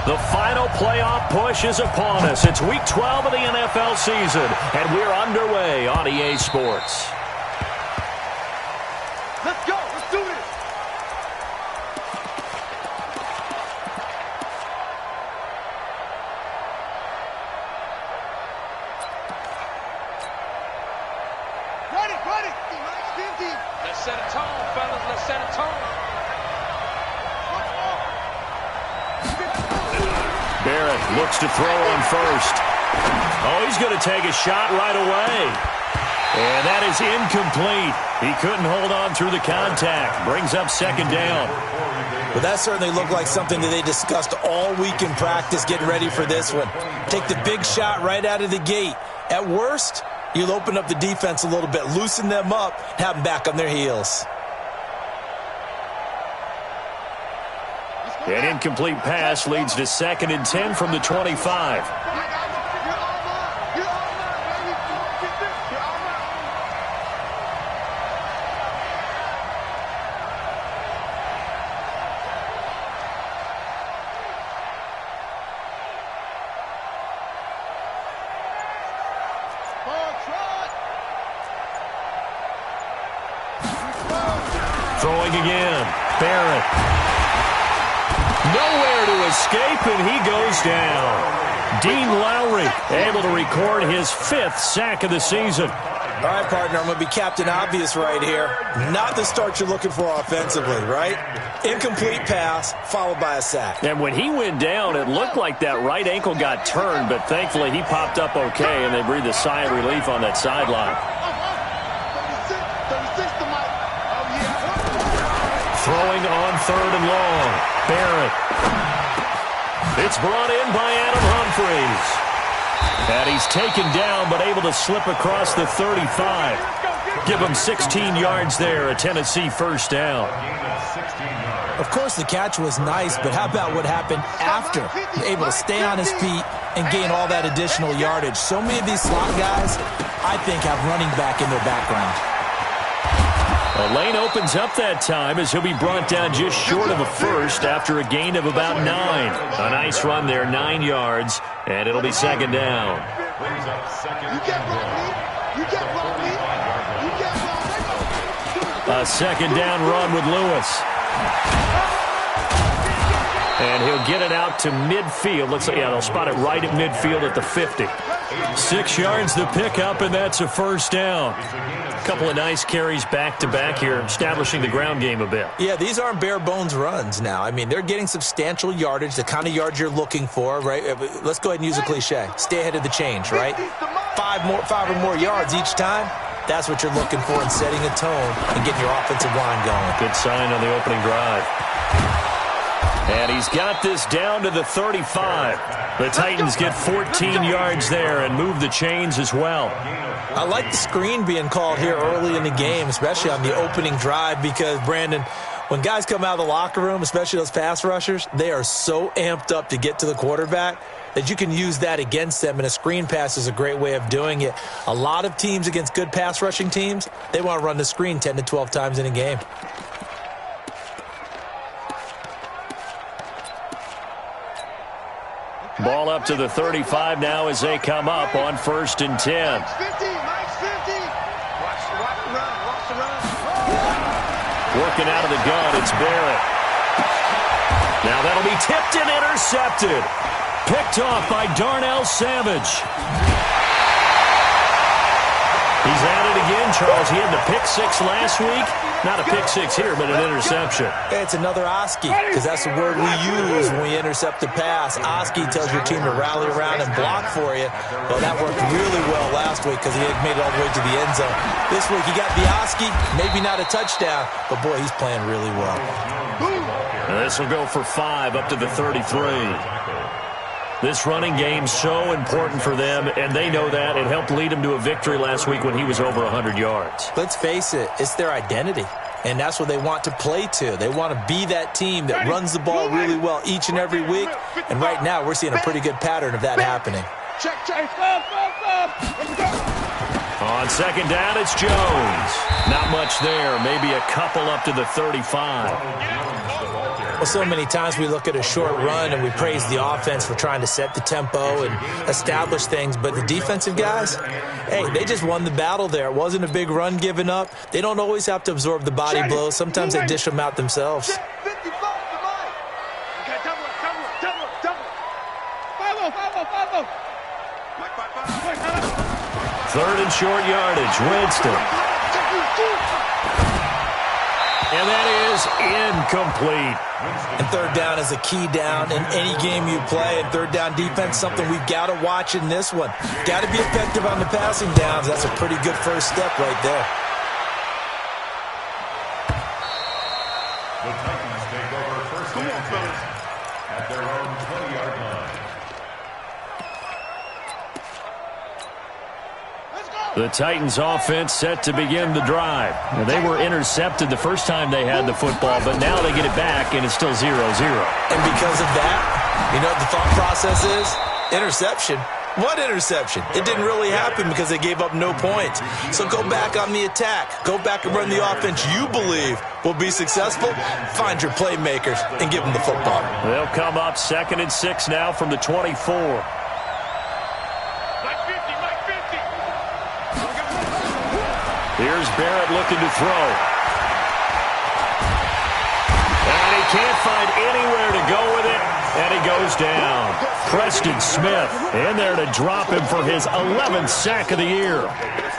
The final playoff push is upon us. It's Week 12 of the NFL season, and we're underway on EA Sports. Let's go. Let's do this. Ready. Let's set a tone, fellas. Let's set a tone. Barrett looks to throw on first. Oh, he's going to take a shot right away. And that is incomplete. He couldn't hold on through the contact. Brings up second down. Well, that certainly looked like something that they discussed all week in practice getting ready for this one. Take the big shot right out of the gate. At worst, you'll open up the defense a little bit, loosen them up, have them back on their heels. An incomplete pass leads to 2nd and 10 from the 25. Throwing again. Barrett. Nowhere to escape, and he goes down. Dean Lowry able to record his 5th sack of the season. All right, partner, I'm going to be Captain Obvious right here. Not the start you're looking for offensively, right? Incomplete pass, followed by a sack. And when he went down, it looked like that right ankle got turned, but thankfully he popped up okay, and they breathed a sigh of relief on that sideline. Throwing on 3rd and long. Barrett. It's brought in by Adam Humphries. And he's taken down, but able to slip across the 35. Give him 16 yards there, a Tennessee first down. Of course, the catch was nice, but how about what happened after? Able to stay on his feet and gain all that additional yardage. So many of these slot guys, I think, have running back in their background. A lane opens up that time as he'll be brought down just short of a first after a gain of about 9. A nice run there, 9 yards, and it'll be 2nd down. A 2nd down run with Lewis. And he'll get it out to midfield. Looks like, they'll spot it right at midfield at the 50. 6 yards the pickup, and that's a first down. A couple of nice carries back-to-back here, establishing the ground game a bit. Yeah, these aren't bare-bones runs now. I mean, they're getting substantial yardage, the kind of yards you're looking for, right? Let's go ahead and use a cliche. Stay ahead of the change, right? 5 or more yards each time. That's what you're looking for in setting a tone and getting your offensive line going. Good sign on the opening drive. And he's got this down to the 35. The Titans get 14 yards there and move the chains as well. I like the screen being called here early in the game, especially on the opening drive, because, Brandon, when guys come out of the locker room, especially those pass rushers, they are so amped up to get to the quarterback that you can use that against them, and a screen pass is a great way of doing it. A lot of teams against good pass rushing teams, they want to run the screen 10 to 12 times in a game. Ball up to the 35 now as they come up on 1st and 10. Working out of the gun, it's Barrett. Now that'll be tipped and intercepted. Picked off by Darnell Savage. He's at it again, Charles. He had the pick 6 last week. Not a pick 6 here, but an interception. It's another Oski, because that's the word we use when we intercept a pass. Oski tells your team to rally around and block for you. Well, that worked really well last week because he had made it all the way to the end zone. This week he got the Oski, maybe not a touchdown, but boy, he's playing really well. This will go for 5 up to the 33. This running game so important for them, and they know that. It helped lead them to a victory last week when he was over 100 yards. Let's face it, it's their identity, and that's what they want to play to. They want to be that team that runs the ball really well each and every week, and right now we're seeing a pretty good pattern of that happening. On 2nd down, it's Jones. Not much there, maybe a couple up to the 35. Well, so many times we look at a short run and we praise the offense for trying to set the tempo and establish things, but the defensive guys, hey, they just won the battle there. It wasn't a big run given up. They don't always have to absorb the body blows. Sometimes they dish them out themselves. Third and short yardage, Winston. And that is incomplete. And third down is a key down in any game you play. And third down defense, something we've got to watch in this one. Got to be effective on the passing downs. That's a pretty good first step right there. The Titans take over first and 10 at their own 20-yard line. The Titans offense set to begin the drive. Now, they were intercepted the first time they had the football, but now they get it back, and it's still 0-0. And because of that, you know what the thought process is? Interception. What interception? It didn't really happen because they gave up no points. So go back on the attack. Go back and run the offense you believe will be successful. Find your playmakers and give them the football. They'll come up 2nd and 6 now from the 24. Here's Barrett looking to throw. And he can't find anywhere to go with it, and he goes down. Preston Smith in there to drop him for his 11th sack of the year.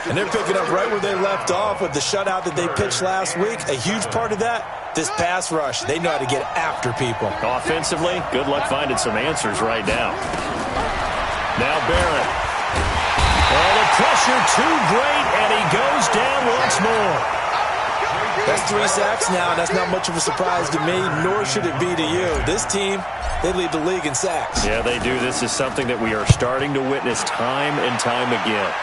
And they're picking up right where they left off with the shutout that they pitched last week. A huge part of that, this pass rush. They know how to get after people. Offensively, good luck finding some answers right now. Now Barrett. Oh, the pressure too great, and he goes down once more. That's 3 sacks now. That's not much of a surprise to me, nor should it be to you. This team, they lead the league in sacks. Yeah, they do. This is something that we are starting to witness time and time again.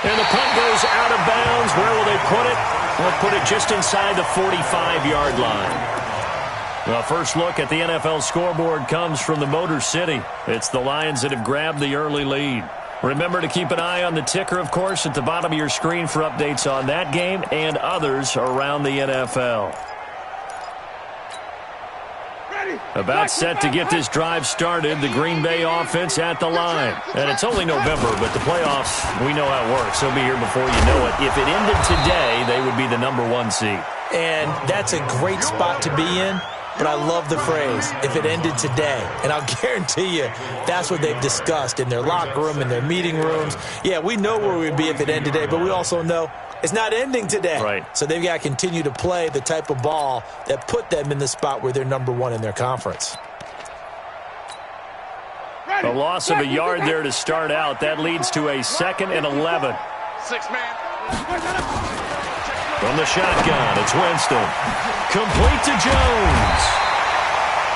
And the punt goes out of bounds. Where will they put it? They'll put it just inside the 45-yard line. The first look at the NFL scoreboard comes from the Motor City. It's the Lions that have grabbed the early lead. Remember to keep an eye on the ticker, of course, at the bottom of your screen for updates on that game and others around the NFL. About set to get this drive started, the Green Bay offense at the line. And it's only November, but the playoffs, we know how it works. They'll be here before you know it. If it ended today, they would be the #1 seed. And that's a great spot to be in. But I love the phrase, if it ended today. And I'll guarantee you that's what they've discussed in their locker room, in their meeting rooms. Yeah, we know where we'd be if it ended today, but we also know it's not ending today. Right. So they've got to continue to play the type of ball that put them in the spot where they're #1 in their conference. A loss of a yard there to start out. That leads to a 2nd and 11. 6-man. From the shotgun, it's Winston. Complete to Jones.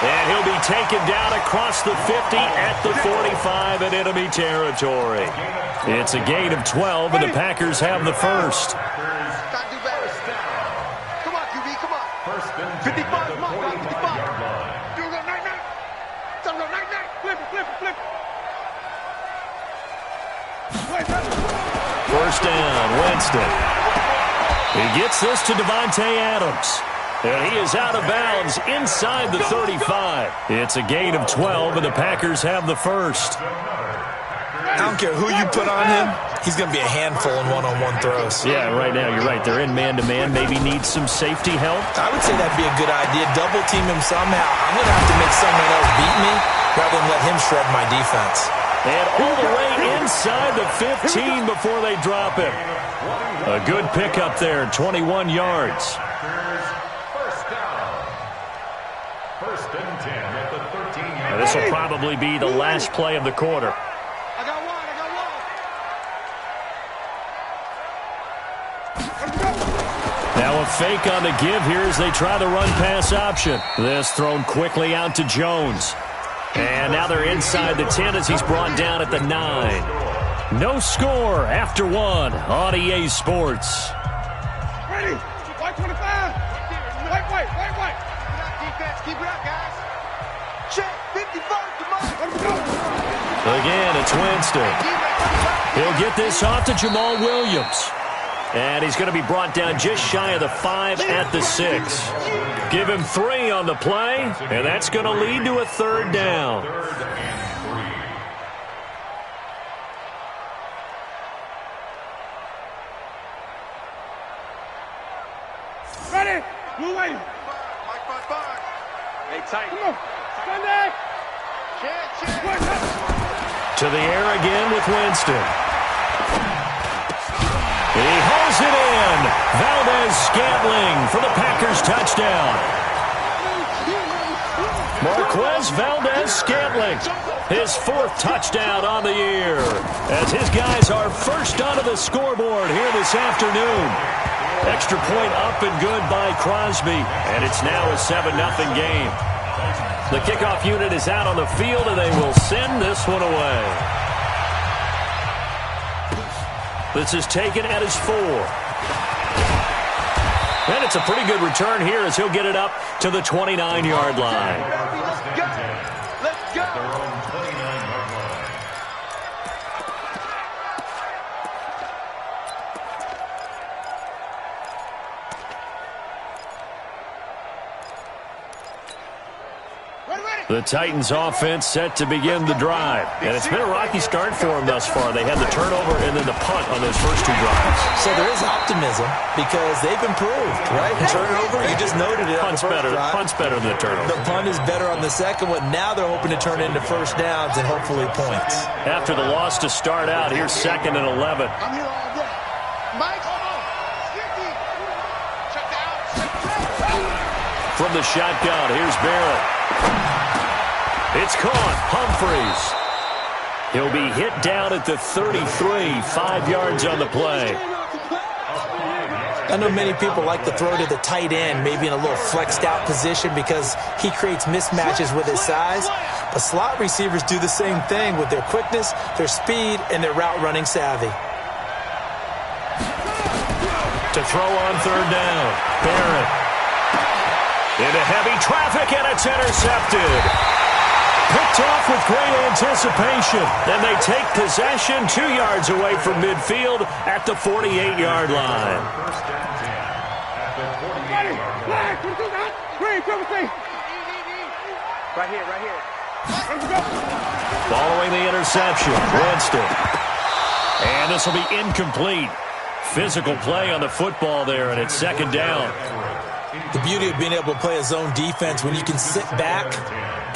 And he'll be taken down across the 50 at the 45 in enemy territory. It's a gain of 12, and the Packers have the first. Come on, QB, come on. 55, come on, 55. Do a little night-night. Do a little night-night. Flip it, flip it, flip it. First down, Winston. He gets this to Devontae Adams. And he is out of bounds inside the 35. It's a gain of 12, and the Packers have the first. I don't care who you put on him, he's going to be a handful in one-on-one throws. Yeah, right now, you're right. They're in man-to-man. Maybe needs some safety help. I would say that'd be a good idea. Double team him somehow. I'm going to have to make someone else beat me rather than let him shred my defense. And all the way inside the 15 before they drop him. A good pickup there, 21 yards. First and 10 at the 13-yard line. This will probably be the last play of the quarter. I got one. Now a fake on the give here as they try the run-pass option. This thrown quickly out to Jones. And now they're inside the 10 as he's brought down at the 9. No score after 1 on EA Sports. Ready. White 25. White. Defense, keep it up, guys. Check. 55. Come on. Again, it's Winston. He'll get this off to Jamal Williams. And he's going to be brought down just shy of the 5 at the 6. Give him 3 on the play, and that's going to lead to a 3rd down. Ready? Blue lady. Hey, tight. Come on. Sunday. To the air again with Winston. He hauls it in. Valdez-Scantling for the Packers touchdown. Marquez Valdez-Scantling, his 4th touchdown on the year, as his guys are first onto the scoreboard here this afternoon. Extra point up and good by Crosby, and it's now a 7-0 game. The kickoff unit is out on the field, and they will send this one away. This is taken at his 4. And it's a pretty good return here as he'll get it up to the 29-yard line. Let's go. The Titans offense set to begin the drive. And it's been a rocky start for them thus far. They had the turnover and then the punt on those first 2 drives. So there is optimism because they've improved, right? Turnover, you just noted it. Punt's better than the turnover. The punt is better on the second one. Now they're hoping to turn into first downs and hopefully points. After the loss to start out, here's 2nd and 11. I'm here all day. Mike, check out. From the shotgun, here's Barrett. It's caught. Humphreys. He'll be hit down at the 33, 5 yards on the play. I know many people like to throw to the tight end, maybe in a little flexed out position because he creates mismatches with his size. But slot receivers do the same thing with their quickness, their speed, and their route running savvy. To throw on 3rd down. Barrett. Into heavy traffic, and it's intercepted. Picked off with great anticipation. Then they take possession 2 yards away from midfield at the 48-yard line. Right here. Following the interception, Winston. And this will be incomplete. Physical play on the football there, and it's 2nd down. The beauty of being able to play a zone defense when you can sit back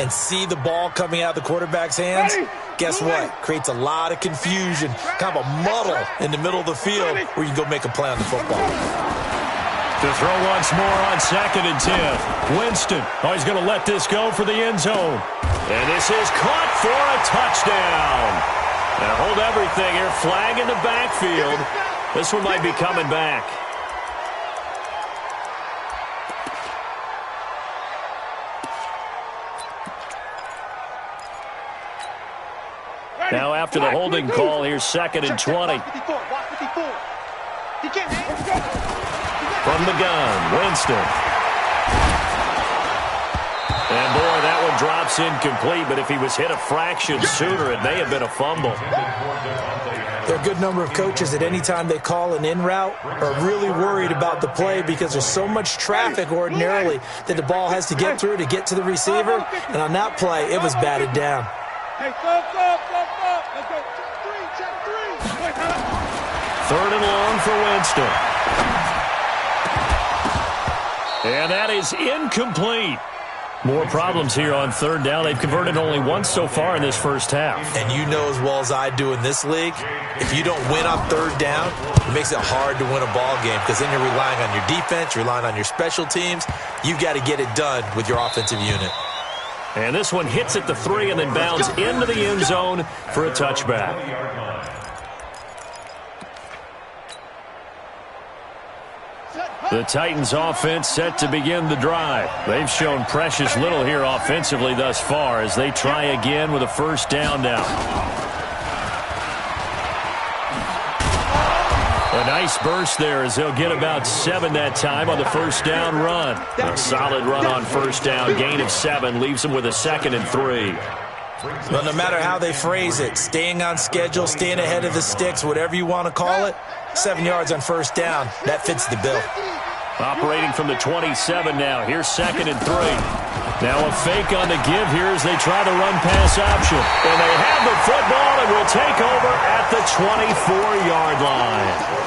and see the ball coming out of the quarterback's hands, guess what? Creates a lot of confusion, kind of a muddle in the middle of the field where you can go make a play on the football. To throw once more on 2nd and 10. Winston, he's going to let this go for the end zone. And this is caught for a touchdown. And hold everything here. Flag in the backfield. This one might be coming back. Now after the holding call, here's 2nd and 20. From the gun, Winston. And boy, that one drops incomplete, but if he was hit a fraction sooner, it may have been a fumble. There are a good number of coaches at any time they call an in route are really worried about the play because there's so much traffic ordinarily that the ball has to get through to get to the receiver. And on that play, it was batted down. Hey, stop. Let's go. Check 3. 3rd and long for Winston. And that is incomplete. More problems here on 3rd down. They've converted only once so far in this first half. And you know as well as I do in this league, if you don't win on 3rd down, it makes it hard to win a ball game because then you're relying on your defense, you're relying on your special teams. You've got to get it done with your offensive unit. And this one hits at the 3 and then bounds into the end zone for a touchback. The Titans offense set to begin the drive. They've shown precious little here offensively thus far as they try again with a 1st down now. A nice burst there as they'll get about 7 that time on the 1st down run. A solid run on 1st down, gain of 7, leaves them with a 2nd and 3. Well, no matter how they phrase it, staying on schedule, staying ahead of the sticks, whatever you want to call it, 7 yards on 1st down, that fits the bill. Operating from the 27 now. Here's 2nd and 3. Now a fake on the give here as they try the run-pass option. And they have the football and will take over at the 24-yard line.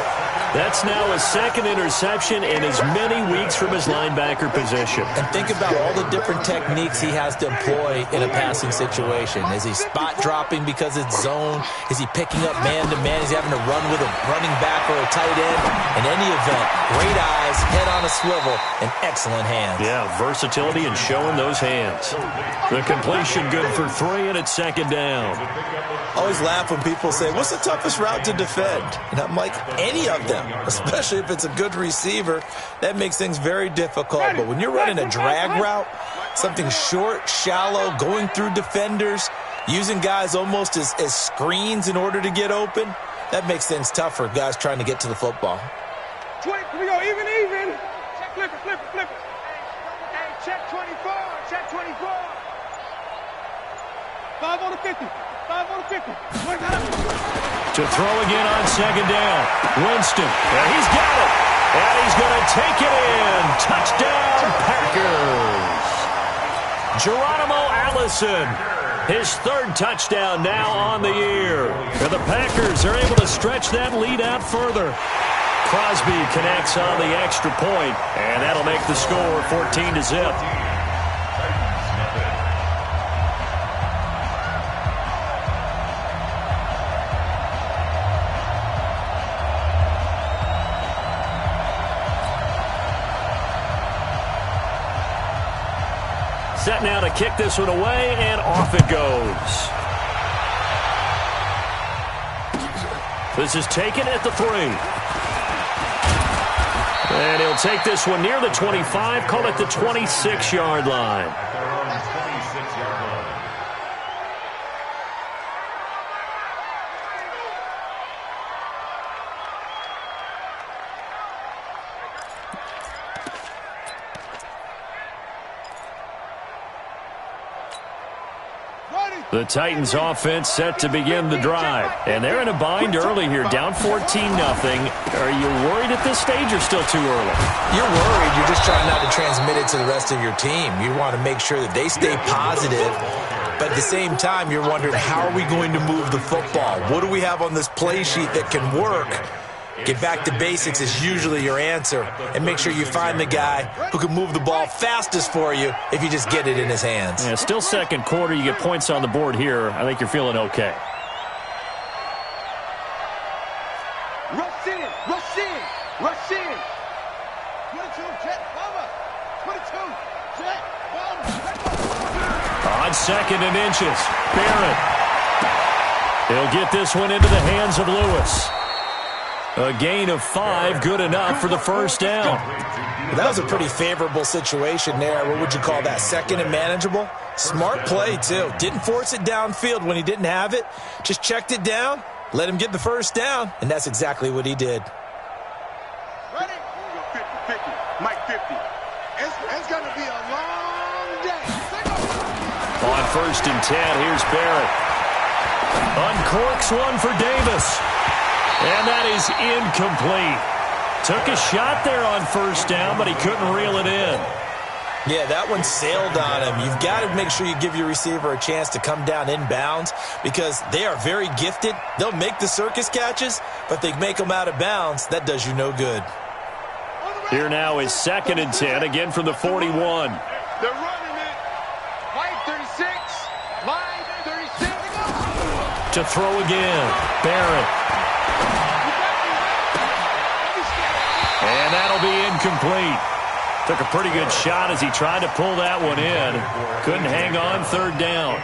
That's now a 2nd interception in as many weeks from his linebacker position. And think about all the different techniques he has to employ in a passing situation. Is he spot dropping because it's zone? Is he picking up man-to-man? Is he having to run with a running back or a tight end? In any event, great eyes, head on a swivel, and excellent hands. Yeah, versatility and showing those hands. The completion good for 3, and it's 2nd down. Always laugh when people say, what's the toughest route to defend? And I'm like, any of them, especially if it's a good receiver. That makes things very difficult. But when you're running a drag route, something short, shallow, going through defenders, using guys almost as screens in order to get open, that makes things tough for guys trying to get to the football. We go even. Flip it. Hey, check 24. 5 on the 50. To throw again on 2nd down. Winston. And he's got it. And he's going to take it in. Touchdown, Packers. Geronimo Allison. His 3rd touchdown now on the year. And the Packers are able to stretch that lead out further. Crosby connects on the extra point, and that'll make the score 14-0. Set now to kick this one away, and off it goes. This is taken at the 3. And he'll take this one near the 25, call it the 26-yard line. The Titans offense set to begin the drive. And they're in a bind early here, down 14-0. Are you worried at this stage or still too early? You're worried. You're just trying not to transmit it to the rest of your team. You want to make sure that they stay positive. But at the same time, you're wondering, how are we going to move the football? What do we have on this play sheet that can work? Get back to basics is usually your answer. And make sure you find the guy who can move the ball fastest for you if you just get it in his hands. Yeah, still 2nd quarter. You get points on the board here. I think you're feeling okay. Rush in. 22, jet, bomber. 22, jet, bomber. On 2nd and inches, Barrett. He'll get this one into the hands of Lewis. A gain of 5, good enough for the 1st down. Well, that was a pretty favorable situation there. What would you call that? 2nd and manageable? Smart play, too. Didn't force it downfield when he didn't have it. Just checked it down, let him get the 1st down, and that's exactly what he did. Ready? 50, Mike 50. It's going to be a long day. On 1st and 10, here's Barrett. Uncorks one for Davis. And that is incomplete. Took a shot there on 1st down, but he couldn't reel it in. Yeah, that one sailed on him. You've got to make sure you give your receiver a chance to come down inbounds because they are very gifted. They'll make the circus catches, but they make them out of bounds. That does you no good. Here now is 2nd and 10, again from the 41. They're running it. Line 36. Line 36. To throw again, Barrett. And that'll be incomplete. Took a pretty good shot as he tried to pull that one in. Couldn't hang on 3rd down.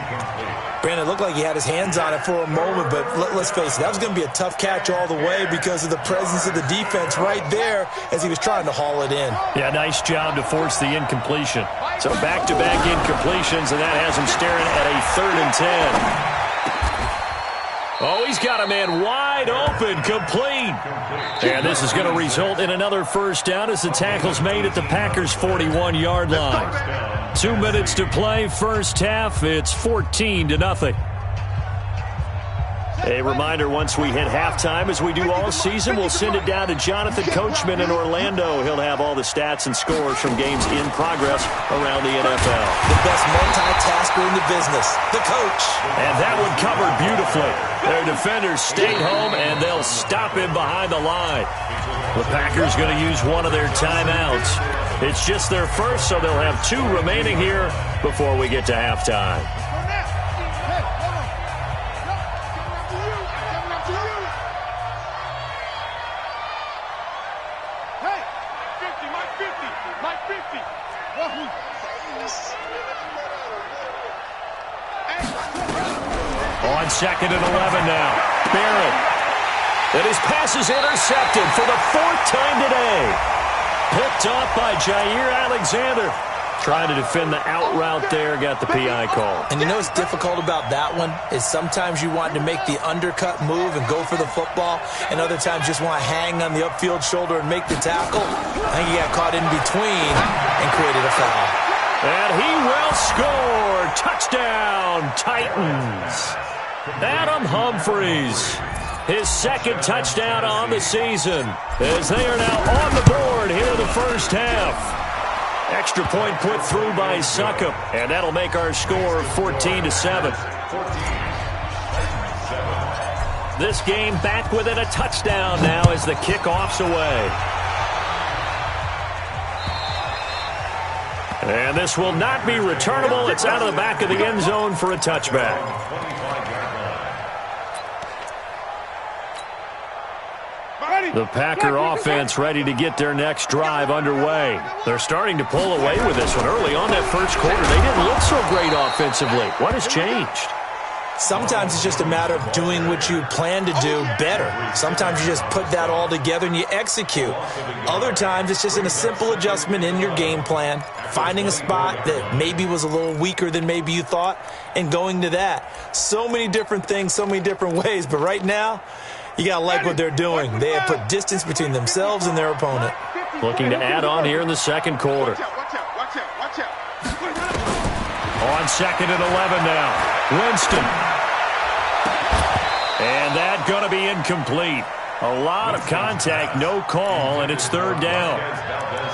Brandon, it looked like he had his hands on it for a moment, but let's face it, that was going to be a tough catch all the way because of the presence of the defense right there as he was trying to haul it in. Yeah, nice job to force the incompletion. So back-to-back incompletions, and that has him staring at a 3rd and 10. Oh, he's got a man wide open, complete. And this is going to result in another 1st down as the tackle's made at the Packers' 41-yard line. 2 minutes to play, 1st half. It's 14-0. A reminder, once we hit halftime, as we do all season, we'll send it down to Jonathan Coachman in Orlando. He'll have all the stats and scores from games in progress around the NFL. The best multitasker in the business, the coach. And that one covered beautifully. Their defenders stayed home, and they'll stop him behind the line. The Packers going to use one of their timeouts. It's just their first, so they'll have 2 remaining here before we get to halftime. On 2nd and 11 now. Barrett. And his pass is intercepted for the 4th time today. Picked off by Jair Alexander. Trying to defend the out route there. Got the PI call. And you know what's difficult about that one is sometimes you want to make the undercut move and go for the football, and other times just want to hang on the upfield shoulder and make the tackle. I think he got caught in between and created a foul. And he will score. Touchdown, Titans. Adam Humphries, his 2nd touchdown on the season, as they are now on the board here in the first half. Extra point put through by Succop, and that'll make our score 14-7. This game back within a touchdown now as the kickoff's away. And this will not be returnable. It's out of the back of the end zone for a touchback. The Packer offense ready to get their next drive underway. They're starting to pull away with this one. Early on that first quarter, they didn't look so great offensively. What has changed? Sometimes it's just a matter of doing what you plan to do better. Sometimes you just put that all together and you execute. Other times it's just in a simple adjustment in your game plan, finding a spot that maybe was a little weaker than maybe you thought, and going to that. So many different things, so many different ways, but right now, you got to like what they're doing. They have put distance between themselves and their opponent. Looking to add on here in the second quarter. On 2nd and 11 now. Winston. And that going to be incomplete. A lot of contact, no call, and it's 3rd down.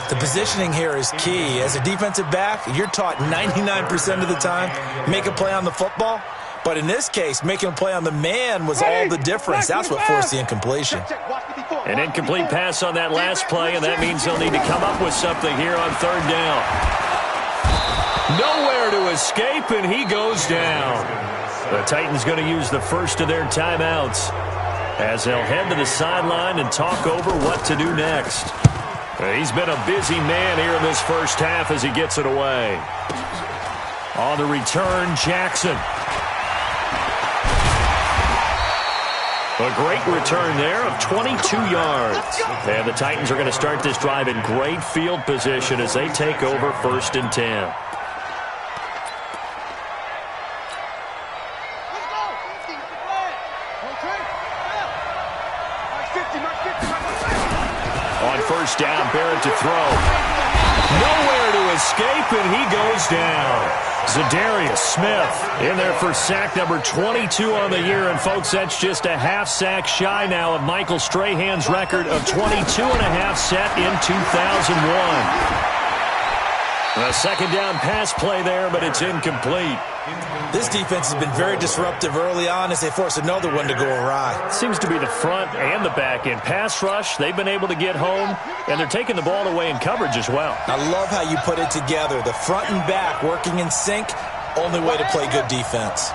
The positioning here is key. As a defensive back, you're taught 99% of the time, make a play on the football. But in this case, making a play on the man was all the difference. That's what forced the incompletion. An incomplete pass on that last play, and that means they'll need to come up with something here on 3rd down. Nowhere to escape, and he goes down. The Titans going to use the first of their timeouts as they'll head to the sideline and talk over what to do next. He's been a busy man here in this first half as he gets it away. On the return, Jackson. A great return there of 22 yards. And the Titans are going to start this drive in great field position as they take over 1st and 10. On 1st down, Barrett to throw. Nowhere to escape, and he goes down. Zadarius Smith in there for sack number 22 on the year. And, folks, that's just a half sack shy now of Michael Strahan's record of 22.5 set in 2001. A 2nd down pass play there, but it's incomplete. This defense has been very disruptive early on as they force another one to go awry. Seems to be the front and the back end. Pass rush, they've been able to get home, and they're taking the ball away in coverage as well. I love how you put it together. The front and back working in sync, only way to play good defense.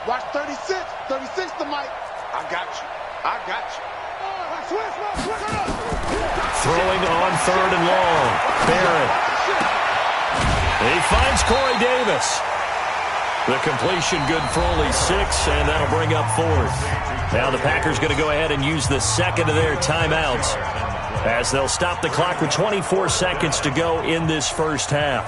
Watch 36. 36 to Mike. I got you. I got you. Throwing on 3rd and long. Barrett. He finds Corey Davis. The completion good for only 6, and that'll bring up 4th. Now the Packers going to go ahead and use the 2nd of their timeouts as they'll stop the clock with 24 seconds to go in this first half.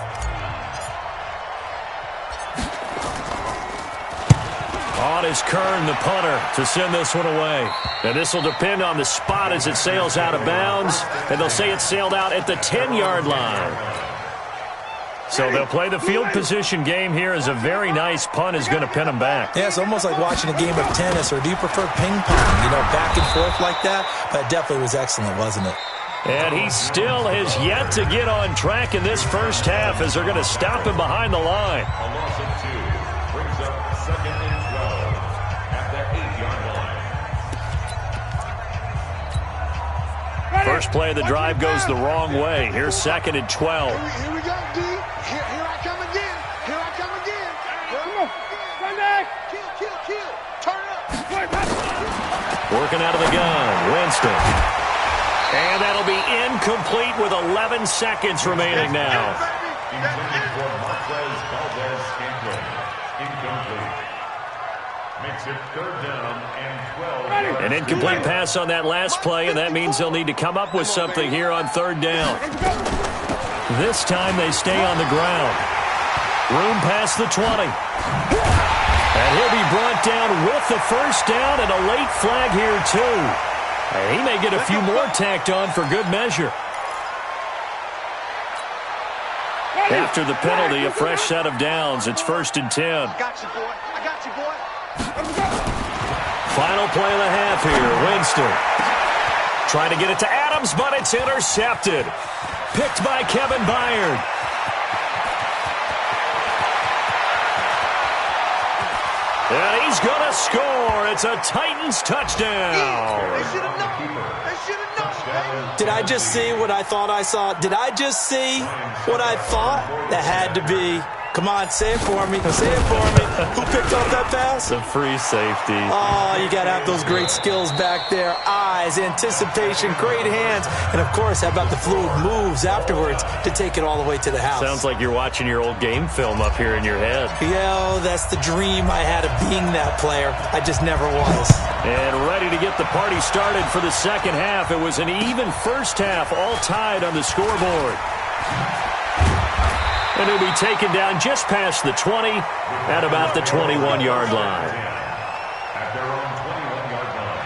On is Kern, the punter, to send this one away. And this will depend on the spot as it sails out of bounds. And they'll say it sailed out at the 10-yard line. So they'll play the field position game here as a very nice punt is going to pin them back. Yeah, it's almost like watching a game of tennis, or do you prefer ping pong? You know, back and forth like that? But it definitely was excellent, wasn't it? And he still has yet to get on track in this first half as they're going to stop him behind the line. A loss of 2 brings up 2nd and 12 at the 8-yard line. First play of the drive goes the wrong way. Here's 2nd and 12. Here we go, D. Here I come again. Here I come again. Come on. Run back. Kill. Turn up. Working out of the gun. Winston. And that'll be incomplete with 11 seconds remaining now. Intended for Marquez Valdez-Scantling. Incomplete. Makes it 3rd down and 12. An incomplete pass on that last play, and that means they'll need to come up with something here on 3rd down. This time they stay on the ground. Room past the 20. And he'll be brought down with the first down, and a late flag here too. And he may get a few more tacked on for good measure. After the penalty, a fresh set of downs. It's 1st and 10. I got you, boy. Final play of the half here. Winston trying to get it to Adams, but it's intercepted. Picked by Kevin Byard. And he's going to score. It's a Titans touchdown. They should have known. They should have known. Did I just see what I thought I saw? Did I just see what I thought? That had to be. Come on, say it for me. Say it for me. Who picked up that pass? The free safety. Oh, you got to have those great skills back there. Eyes, anticipation, great hands. And, of course, how about the fluid moves afterwards to take it all the way to the house? Sounds like you're watching your old game film up here in your head. Yeah, that's the dream I had of being that player. I just never was. And ready to get the party started for the second half. It was an even first half, all tied on the scoreboard. And he'll be taken down just past the 20 at about the 21-yard line. At their own 21-yard line.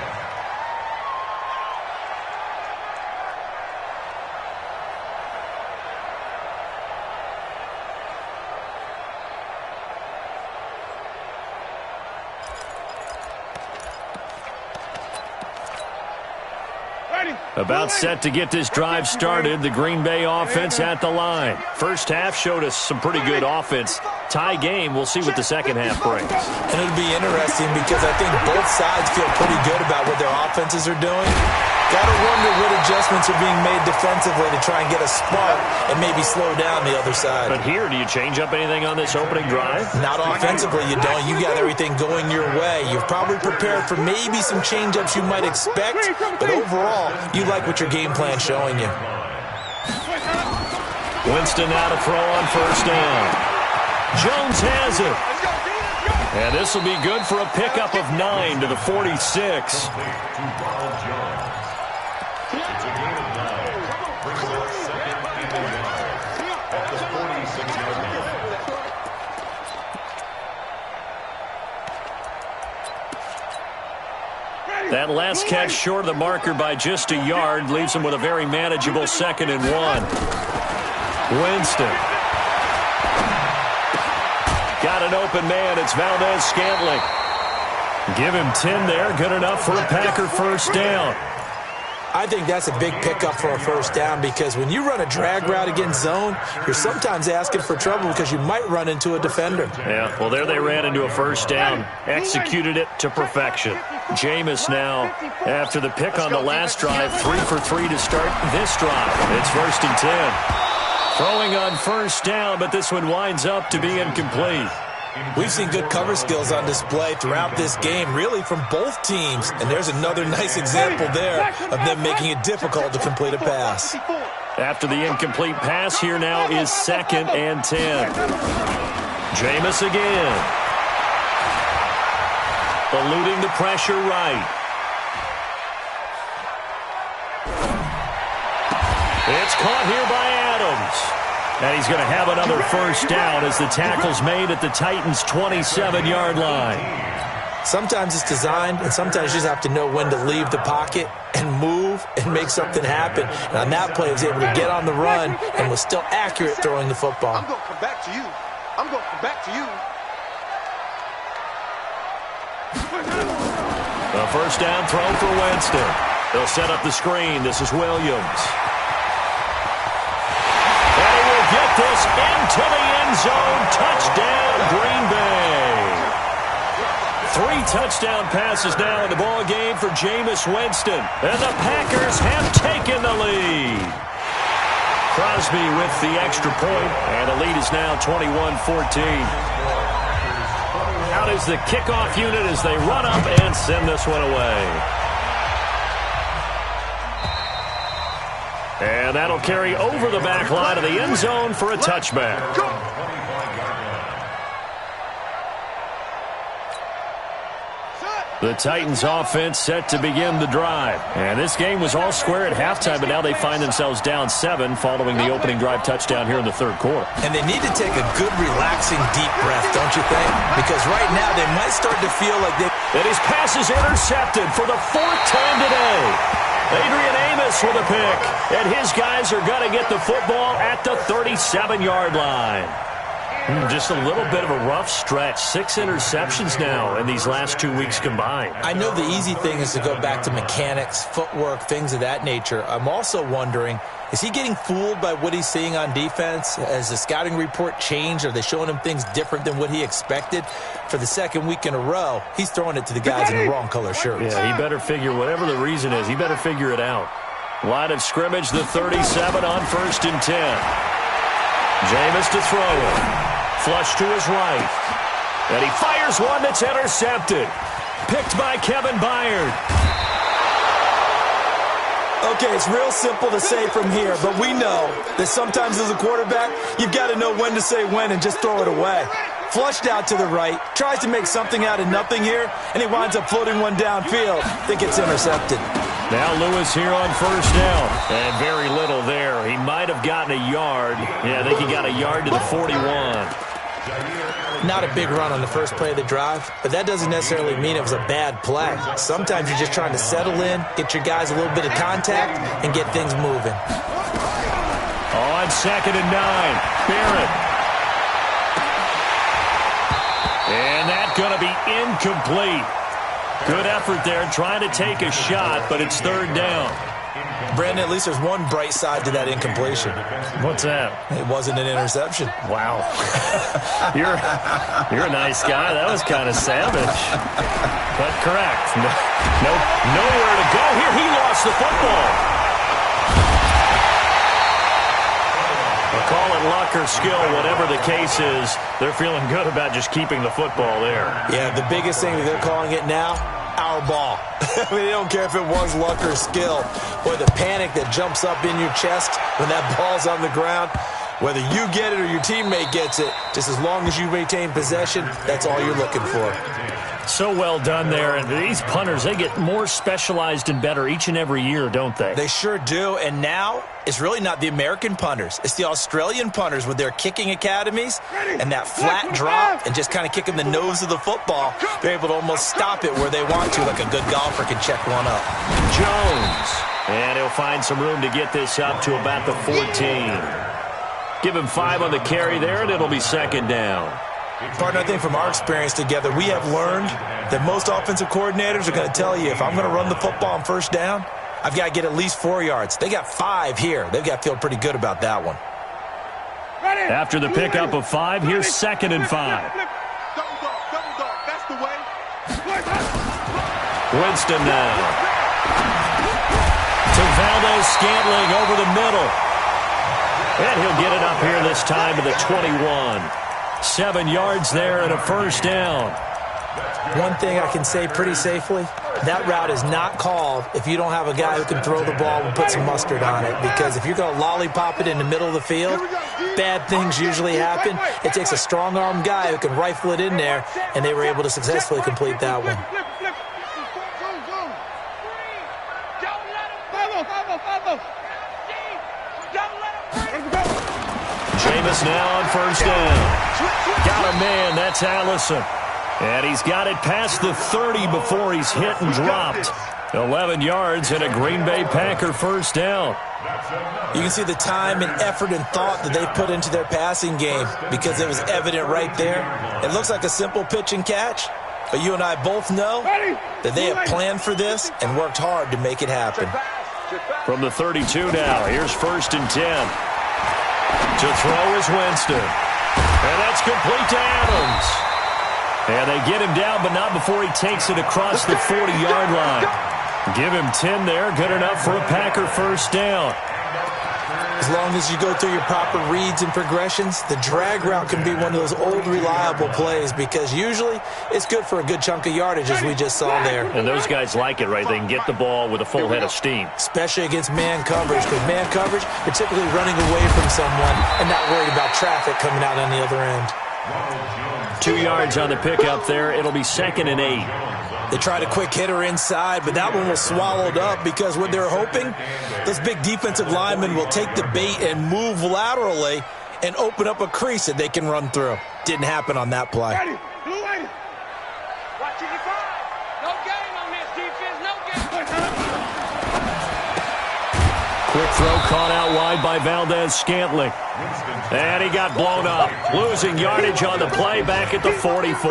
About set to get this drive started, the Green Bay offense at the line. First half showed us some pretty good offense. Tie game, we'll see what the second half brings. And it'll be interesting because I think both sides feel pretty good about what their offenses are doing. Got to wonder what adjustments are being made defensively to try and get a spark and maybe slow down the other side. But here, do you change up anything on this opening drive? Not offensively, you don't. You got everything going your way. You've probably prepared for maybe some change-ups you might expect, but overall, you like what your game plan's showing you. Winston now to throw on first down. Jones has it. And this will be good for a pickup of 9 to the 46. It's a gain of 9. Brings up 2nd and 8 at the 46-yard line. That last catch short of the marker by just a yard leaves him with a very manageable 2nd and 1. Winston. Got an open man. It's Valdez-Scantling. Give him 10 there. Good enough for a Packer first down. I think that's a big pickup for a first down because when you run a drag route against zone, you're sometimes asking for trouble because you might run into a defender. Yeah, well, there they ran into a first down. Executed it to perfection. Jameis now, after the pick on the last drive, 3 for 3 to start this drive. It's 1st and 10. Throwing on first down, but this one winds up to be incomplete. We've seen good cover skills on display throughout this game, really from both teams. And there's another nice example there of them making it difficult to complete a pass. After the incomplete pass, here now is 2nd and 10. Jameis again. Eluding the pressure right. It's caught here by Adams. And he's going to have another first down as the tackle's made at the Titans' 27-yard line. Sometimes it's designed, and sometimes you just have to know when to leave the pocket and move and make something happen. And on that play, he was able to get on the run and was still accurate throwing the football. I'm going to come back to you. I'm going to come back to you. The first down throw for Winston. They'll set up the screen. This is Williams. And he will get this into the end zone. Touchdown, Green Bay. 3 touchdown passes now in the ball game for Jameis Winston. And the Packers have taken the lead. Crosby with the extra point, and the lead is now 21-14. Out is the kickoff unit as they run up and send this one away. And that'll carry over the back line of the end zone for a touchback. The Titans offense set to begin the drive. And this game was all square at halftime, but now they find themselves down 7 following the opening drive touchdown here in the third quarter. And they need to take a good, relaxing, deep breath, don't you think? Because right now they might start to feel like they... And his pass is intercepted for the 4th time today. Adrian Amos with a pick. And his guys are going to get the football at the 37-yard line. Just a little bit of a rough stretch. 6 interceptions now in these last 2 weeks combined. I know the easy thing is to go back to mechanics, footwork, things of that nature. I'm also wondering, is he getting fooled by what he's seeing on defense? Has the scouting report changed? Are they showing him things different than what he expected? For the second week in a row, he's throwing it to the guys in the wrong color shirts. Yeah, he better figure, whatever the reason is, he better figure it out. Line of scrimmage, the 37 on 1st and 10. Jameis to throw it. Flush to his right. And he fires one that's intercepted. Picked by Kevin Byard. Okay, it's real simple to say from here, but we know that sometimes as a quarterback, you've got to know when to say when and just throw it away. Flushed out to the right, tries to make something out of nothing here, and he winds up floating one downfield that gets intercepted. Now Lewis here on 1st down. And very little there. He might have gotten a yard. Yeah, I think he got a yard to the 41. Not a big run on the first play of the drive, but that doesn't necessarily mean it was a bad play. Sometimes you're just trying to settle in, get your guys a little bit of contact, and get things moving. On 2nd and 9, Barrett. And that's going to be incomplete. Good effort there, trying to take a shot, but it's 3rd down. Brandon, at least there's one bright side to that incompletion. What's that? It wasn't an interception. Wow. You're a nice guy. That was kind of savage. But correct. Nowhere to go here. He lost the football. We'll call it luck or skill, whatever the case is. They're feeling good about just keeping the football there. Yeah, the biggest thing that they're calling it now, our ball. I mean, they don't care if it was luck or skill. Or the panic that jumps up in your chest when that ball's on the ground. Whether you get it or your teammate gets it, just as long as you maintain possession, that's all you're looking for. So well done there. And these punters, they get more specialized and better each and every year, don't they? They sure do. And now it's really not the American punters. It's the Australian punters with their kicking academies and that flat drop and just kind of kicking the nose of the football. They're able to almost stop it where they want to, like a good golfer can check one up. Jones. And he'll find some room to get this up to about the 14. Give him 5 on the carry there, and it'll be 2nd down. Partner, I think from our experience together, we have learned that most offensive coordinators are going to tell you, if I'm going to run the football on 1st down, I've got to get at least 4 yards. They got 5 here. They've got to feel pretty good about that one. After the pickup of 5, here's 2nd and 5. Double dog, that's the way. Winston now. To Valdez-Scantling over the middle. And he'll get it up here this time to the 21. 7 yards there and a 1st down. One thing I can say pretty safely, that route is not called if you don't have a guy who can throw the ball and put some mustard on it. Because if you're going to lollipop it in the middle of the field, bad things usually happen. It takes a strong-armed guy who can rifle it in there, and they were able to successfully complete that one. Jameis now on 1st down. Got a man, that's Allison. And he's got it past the 30 before he's hit and dropped. 11 yards and a Green Bay Packer first down. You can see the time and effort and thought that they put into their passing game because it was evident right there. It looks like a simple pitch and catch, but you and I both know that they have planned for this and worked hard to make it happen. From the 32 now, here's 1st and 10. To throw is Winston. And that's complete to Adams. And they get him down, but not before he takes it across the 40-yard line. Give him 10 there, good enough for a Packer first down. As long as you go through your proper reads and progressions, the drag route can be one of those old reliable plays because usually it's good for a good chunk of yardage as we just saw there. And those guys like it, right? They can get the ball with a full head of steam. Especially against man coverage because man coverage, you're typically running away from someone and not worried about traffic coming out on the other end. 2 yards on the pickup there. It'll be 2nd and 8. They tried a quick hitter inside, but that one was swallowed up because what they're hoping, those big defensive linemen will take the bait and move laterally and open up a crease that they can run through. Didn't happen on that play. Watching your five. No game on this defense. No game. Quick throw caught out wide by Valdez-Scantling. And he got blown up. Losing yardage on the play back at the 44.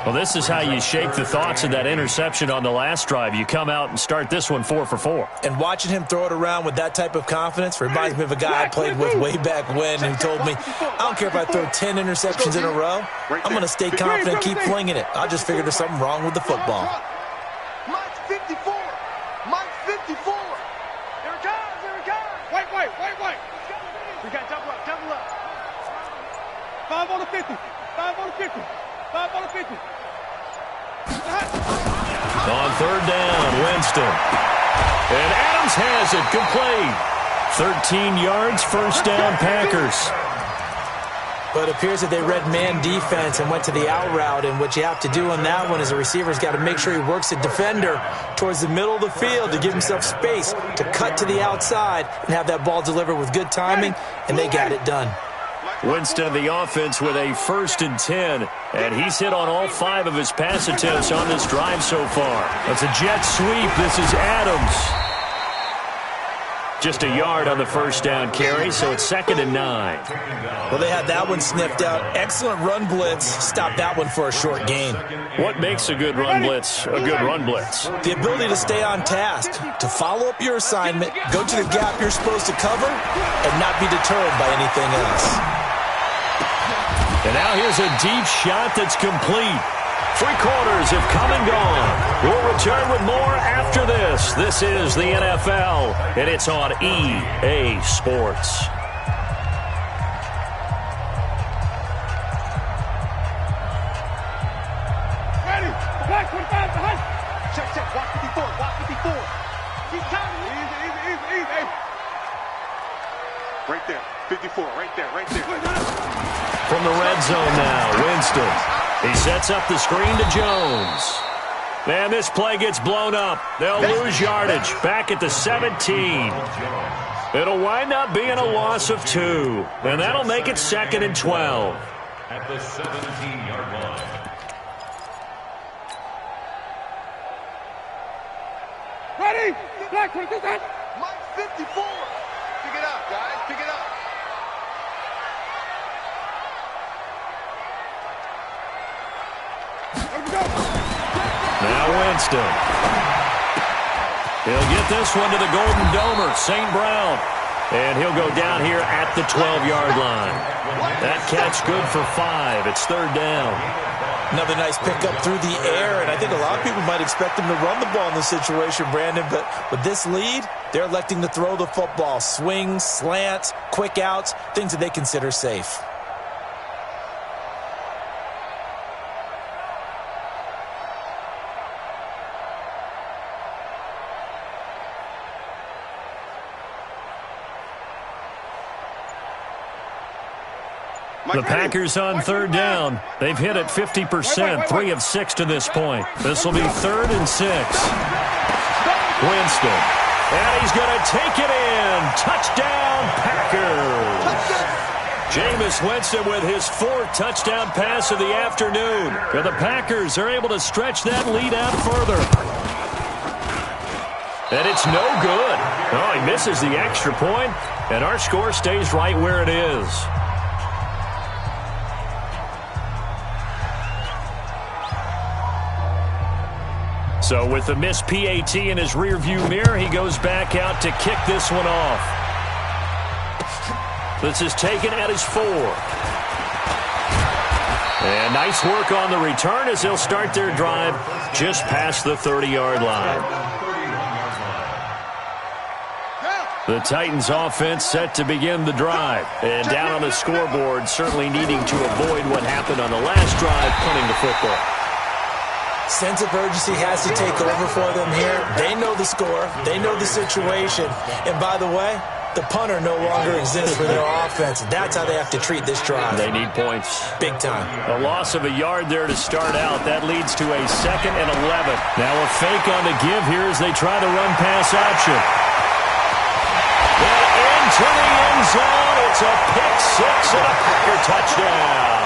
Well, this is how you shake the thoughts of that interception on the last drive. You come out and start this one 4 for 4. And watching him throw it around with that type of confidence reminds me of a guy I played with way back when who told me, I don't care if I throw 10 interceptions in a row. I'm going to stay confident, keep flinging it. I just figured there's something wrong with the football. Mike's 54. Mike's 54. Here it comes. Here it comes. Wait. We got double up. 5 on the 50. 5 on the 50. 5 on the 50. On 3rd down, Winston. And Adams has it complete. 13 yards, first down, Packers. But it appears that they read man defense and went to the out route, and what you have to do on that one is the receiver's got to make sure he works the defender towards the middle of the field to give himself space to cut to the outside and have that ball delivered with good timing, and they got it done. Winston of the offense with a 1st and 10, and he's hit on all 5 of his pass attempts on this drive so far. That's a jet sweep. This is Adams. Just a yard on the first down carry, so it's 2nd and 9. Well, they had that one sniffed out. Excellent run blitz. Stopped that one for a short gain. What makes a good run blitz a good run blitz? The ability to stay on task, to follow up your assignment, go to the gap you're supposed to cover, and not be deterred by anything else. And now here's a deep shot that's complete. 3 quarters have come and gone. We'll return with more after this. This is the NFL, and it's on EA Sports. Ready. Black 25 behind. Check. Watch 54. Watch 54. Keep counting. Easy. Right there. 54. Right there. From the red zone now, Winston. He sets up the screen to Jones. And this play gets blown up. They'll lose yardage back at the 17. It'll wind up being a loss of 2. And that'll make it 2nd and 12. At the 17-yard line. Ready. Black 25. Mike's 54. Pick it up, guys. Pick it up. Now Winston. He'll get this one to the Golden Domer, St. Brown. And he'll go down here at the 12-yard line. That catch good for 5. It's 3rd down. Another nice pickup through the air, and I think a lot of people might expect him to run the ball in this situation, Brandon, but with this lead, they're electing to throw the football. Swings, slants, quick outs, things that they consider safe. The Packers on 3rd down. They've hit it 50%, 3 of 6 to this point. This will be 3rd and 6. Winston. And he's going to take it in. Touchdown, Packers. Jameis Winston with his 4th touchdown pass of the afternoon. And the Packers are able to stretch that lead out further. And it's no good. Oh, he misses the extra point, and our score stays right where it is. So with the missed PAT in his rearview mirror, he goes back out to kick this one off. This is taken at his 4. And nice work on the return as they'll start their drive just past the 30-yard line. The Titans offense set to begin the drive. And down on the scoreboard, certainly needing to avoid what happened on the last drive, punting the football. Sense of urgency has to take over for them here. They know the score. They know the situation. And by the way, the punter no longer exists for their offense. That's how they have to treat this drive. They need points. Big time. A loss of a yard there to start out. That leads to a 2nd and 11. Now a fake on the give here as they try the run-pass option. And into the end zone. It's a pick 6 and a Packer touchdown.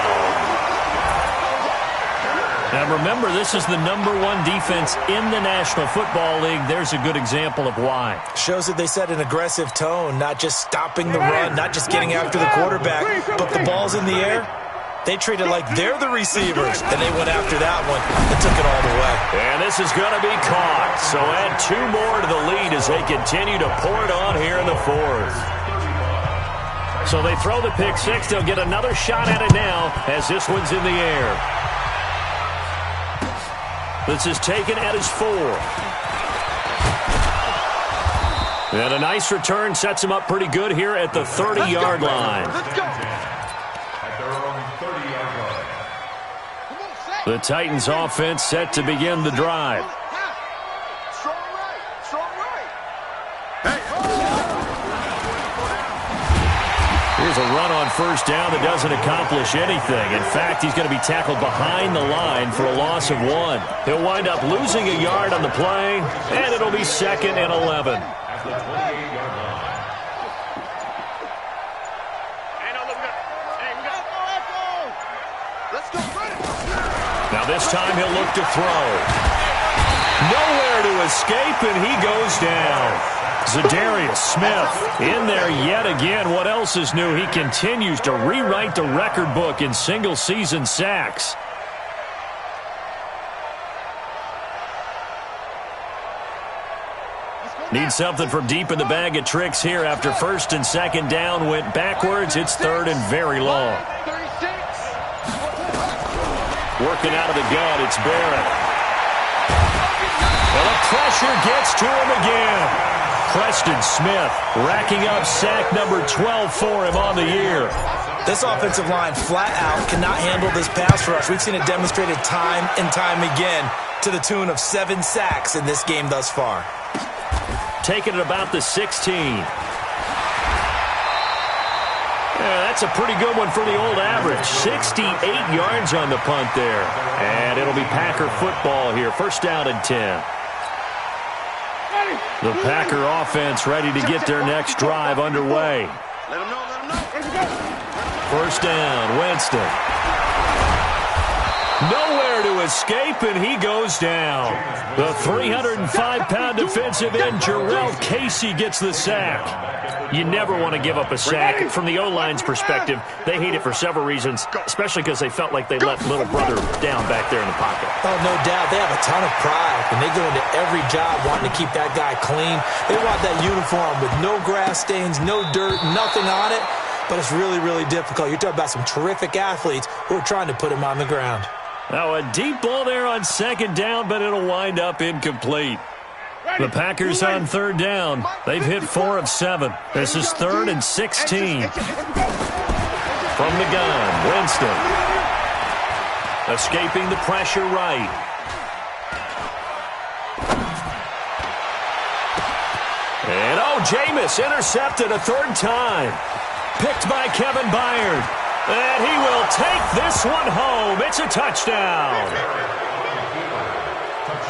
Now remember, this is the #1 defense in the National Football League. There's a good example of why. Shows that they set an aggressive tone, not just stopping the run, not just getting after the quarterback, but the ball's in the air. They treat it like they're the receivers, and they went after that one and took it all the way. And this is going to be caught. So add 2 more to the lead as they continue to pour it on here in the 4th. So they throw the pick 6. They'll get another shot at it now as this one's in the air. This is taken at his 4. And a nice return sets him up pretty good here at the 30-yard line. Let's go. At their own 30-yard line. The Titans offense set to begin the drive. Strong right. Strong right. Here's a run on first down that doesn't accomplish anything. In fact, he's going to be tackled behind the line for a loss of 1. He'll wind up losing a yard on the play, and it'll be 2nd and 11. At the 28-yard line. Let's go. Now this time he'll look to throw. Nowhere to escape, and he goes down. Zadarius Smith in there yet again. What else is new? He continues to rewrite the record book in single-season sacks. Need something from deep in the bag of tricks here after 1st and 2nd down. Went backwards. It's 3rd and very long. 36. Working out of the gun, it's Barrett. Well, the pressure gets to him again. Preston Smith racking up sack number 12 for him on the year. This offensive line flat out cannot handle this pass rush. We've seen it demonstrated time and time again to the tune of 7 sacks in this game thus far. Taking it about the 16. Yeah, that's a pretty good one for the old average. 68 yards on the punt there. And it'll be Packer football here. 1st down and 10. The Packer offense ready to get their next drive underway. Let him know. 1st down, Winston. Nowhere to escape, and he goes down. The 305-pound defensive end, Jarrell Casey, gets the sack. You never want to give up a sack. From the O-line's perspective, they hate it for several reasons, especially because they felt like they let little brother down back there in the pocket. Oh, no doubt. They have a ton of pride, and they go into every job wanting to keep that guy clean. They want that uniform with no grass stains, no dirt, nothing on it, but it's really, really difficult. You're talking about some terrific athletes who are trying to put him on the ground. Now, a deep ball there on 2nd down, but it'll wind up incomplete. The Packers on 3rd down. They've hit 4 of 7. This is 3rd and 16. From the gun, Winston. Escaping the pressure right. And, Jameis intercepted a 3rd time. Picked by Kevin Byard. And he will take this one home. It's a touchdown.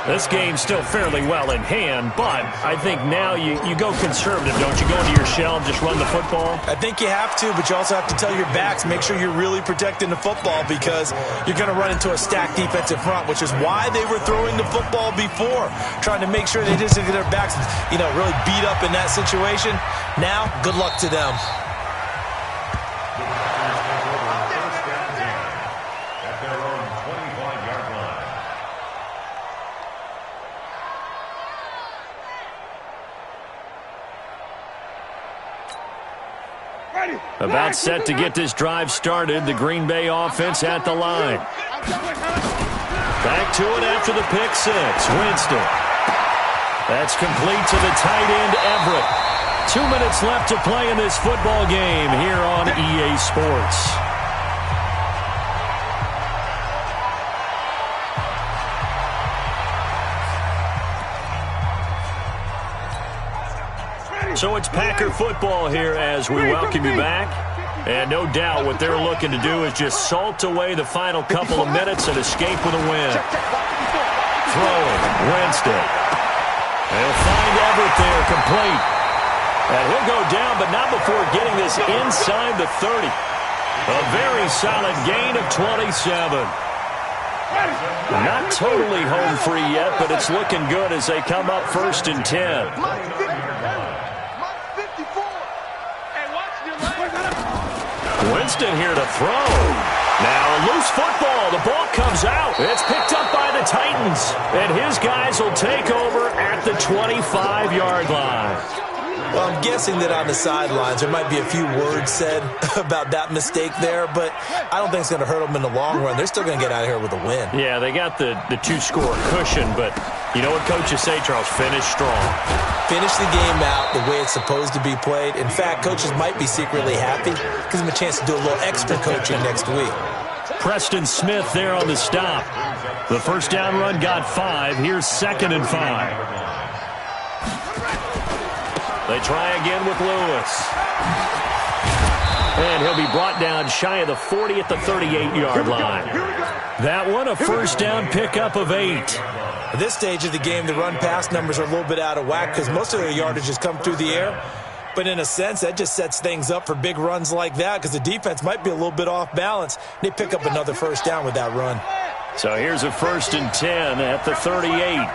This game's still fairly well in hand, but I think now you go conservative, don't you? Go into your shell and just run the football? I think you have to, but you also have to tell your backs, make sure you're really protecting the football because you're going to run into a stacked defensive front, which is why they were throwing the football before, trying to make sure they just get their backs, really beat up in that situation. Now, good luck to them. At their own 25-yard line. About set to get this drive started. The Green Bay offense at the line. Back to it after the pick six. Winston. That's complete to the tight end, Everett. 2 minutes left to play in this football game here on EA Sports. So it's Packer football here as we welcome you back. And no doubt what they're looking to do is just salt away the final couple of minutes and escape with a win. Throwing, Winston. They'll find Everett there, complete. And he'll go down, but not before getting this inside the 30. A very solid gain of 27. Not totally home free yet, but it's looking good as they come up 1st and 10. Winston here to throw. Now a loose football. The ball comes out. It's picked up by the Titans. And his guys will take over at the 25-yard line. Well, I'm guessing that on the sidelines there might be a few words said about that mistake there, but I don't think it's going to hurt them in the long run. They're still going to get out of here with a win. Yeah, they got the two-score cushion, but you know what coaches say, Charles? Finish strong. Finish the game out the way it's supposed to be played. In fact, coaches might be secretly happy. Gives them a chance to do a little extra coaching next week. Preston Smith there on the stop. The first down run got 5. Here's 2nd and 5. They try again with Lewis. And he'll be brought down shy of the 40 at the 38-yard line. That one, a first down pickup of 8. At this stage of the game, the run-pass numbers are a little bit out of whack because most of their yardage has come through the air. But in a sense, that just sets things up for big runs like that because the defense might be a little bit off balance. They pick up another first down with that run. So here's a 1st and 10 at the 38.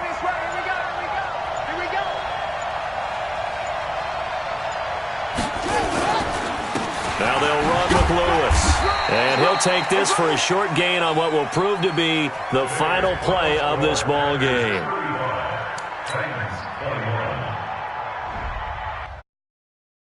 Now they'll run with Lewis. And he'll take this for a short gain on what will prove to be the final play of this ball game.